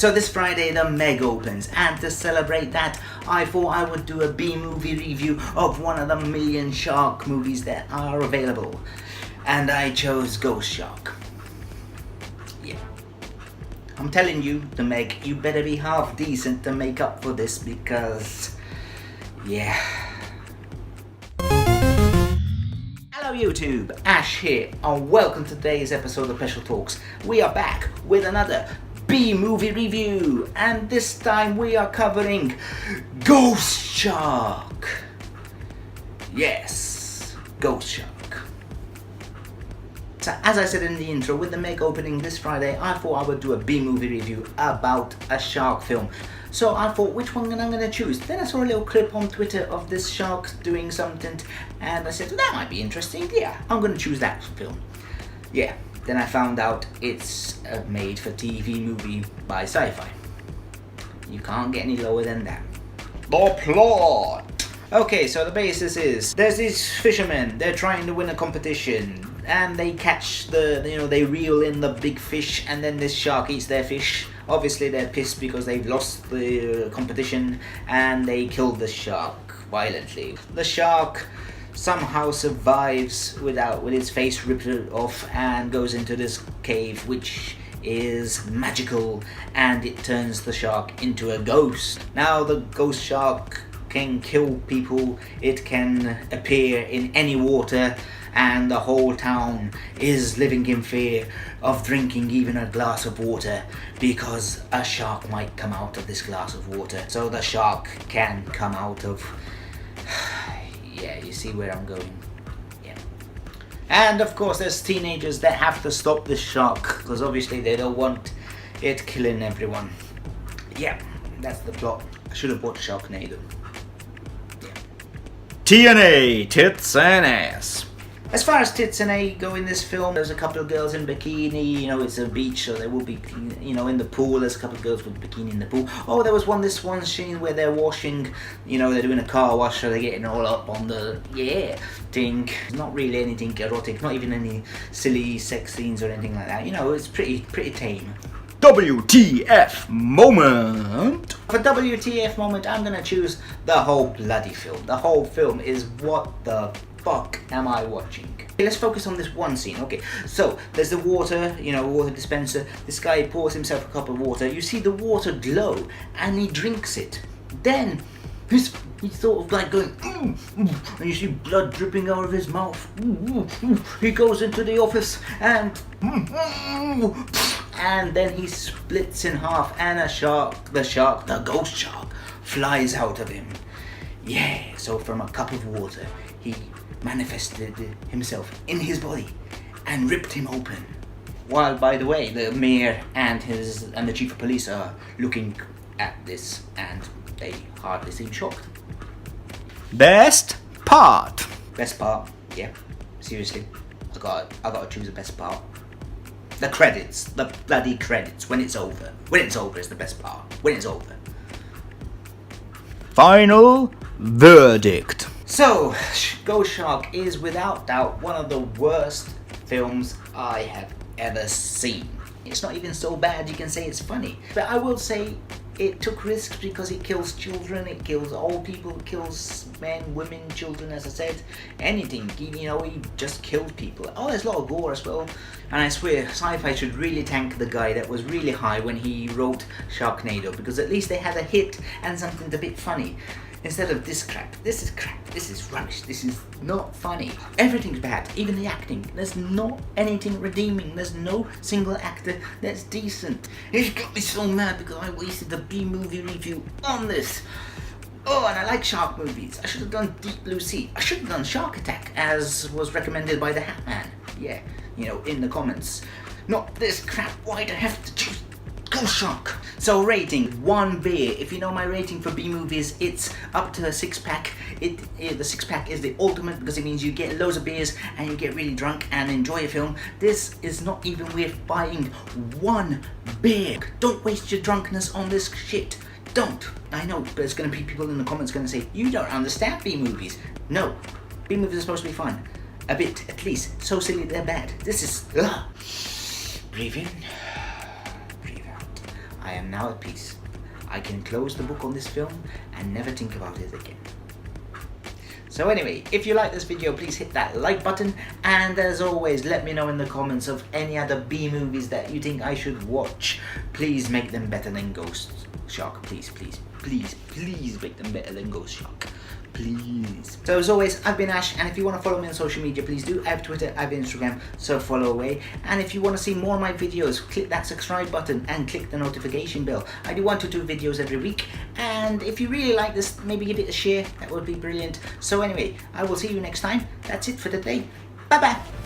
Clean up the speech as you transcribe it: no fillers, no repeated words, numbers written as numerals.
So this Friday the Meg opens, and to celebrate that I thought I would do a B-movie review of one of the million shark movies that are available. And I chose Ghost Shark. Yeah. I'm telling you, the Meg, you better be half decent to make up for this because... yeah. Hello YouTube, Ash here, and welcome to today's episode of Special Talks. We are back with another B-movie review, and this time we are covering Ghost Shark. Yes, Ghost Shark. So as I said in the intro, with the Meg opening this Friday, I thought I would do a B-movie review about a shark film. So I thought, which one I'm going to choose? Then I saw a little clip on Twitter of this shark doing something, and I said, well, that might be interesting. Yeah, I'm going to choose that film. Yeah, then I found out it's a made-for-TV movie by Sci-Fi. You can't get any lower than that. The plot! Okay, so the basis is, there's these fishermen, they're trying to win a competition, and they catch they reel in the big fish, and then this shark eats their fish. Obviously they're pissed because they've lost the competition, and they kill the shark violently. The shark somehow survives with its face ripped off and goes into this cave, which is magical, and it turns the shark into a ghost. Now the ghost shark can kill people, it can appear in any water, and the whole town is living in fear of drinking even a glass of water because a shark might come out of this glass of water. So the shark can come out of... yeah, you see where I'm going. Yeah. And of course there's teenagers that have to stop this shark because obviously they don't want it killing everyone. Yeah, that's the plot. I should have watched Sharknado. TNA, tits and ass. As far as tits and A go in this film, there's a couple of girls in bikini, it's a beach, so they will be, in the pool, there's a couple of girls with bikini in the pool. Oh, there was this one scene where they're washing, they're doing a car wash, so they're getting all up on the, thing. Not really anything erotic, not even any silly sex scenes or anything like that, it's pretty tame. WTF moment! For WTF moment, I'm gonna choose the whole bloody film. The whole film is what the fuck am I watching? Okay, let's focus on this one scene. Okay, so there's the water, water dispenser. This guy pours himself a cup of water. You see the water glow, and he drinks it. Then he's sort of like going, and you see blood dripping out of his mouth. He goes into the office and then he splits in half, and the ghost shark, flies out of him. Yeah, so from a cup of water, he manifested himself in his body and ripped him open. While, by the way, the mayor and the chief of police are looking at this, and they hardly seem shocked. Best part. Best part, yeah. Seriously, I gotta choose the best part. The credits, the bloody credits, when it's over. When it's over is the best part. When it's over. Final verdict. So, Ghost Shark is without doubt one of the worst films I have ever seen. It's not even so bad you can say it's funny. But I will say it took risks because it kills children, it kills old people, it kills men, women, children, as I said. Anything, he just killed people. Oh, there's a lot of gore as well. And I swear, Sci-Fi should really thank the guy that was really high when he wrote Sharknado, because at least they had a hit and something a bit funny. Instead of this crap. This is crap. This is rubbish. This is not funny. Everything's bad. Even the acting. There's not anything redeeming. There's no single actor that's decent. It got me so mad because I wasted the B-movie review on this. Oh, and I like shark movies. I should have done Deep Blue Sea. I should have done Shark Attack, as was recommended by the Hat Man. Yeah, in the comments. Not this crap. Why'd I have to choose Ghost Shark? So rating, 1 beer. If you know my rating for B-movies, it's up to a 6-pack. The 6-pack is the ultimate because it means you get loads of beers and you get really drunk and enjoy a film. This is not even worth buying 1 beer. Don't waste your drunkenness on this shit. Don't. I know, but there's going to be people in the comments going to say, you don't understand B-movies. No, B-movies are supposed to be fun. A bit, at least. So silly they're bad. This is... Breathe in. Breathe out. I I am now at peace. I can close the book on this film and never think about it again. So anyway, if you like this video, please hit that like button, and as always, let me know in the comments of any other B movies that you think I should watch. Please make them better than Ghost Shark. Please, please, please, please make them better than Ghost Shark. Please. So as always, I've been Ash, and if you want to follow me on social media, please do. I have Twitter, I have Instagram, so follow away. And if you want to see more of my videos, click that subscribe button and click the notification bell. I do 1 to 2 videos every week, and if you really like this, maybe give it a share. That would be brilliant. So anyway, I will see you next time. That's it for today. Bye bye.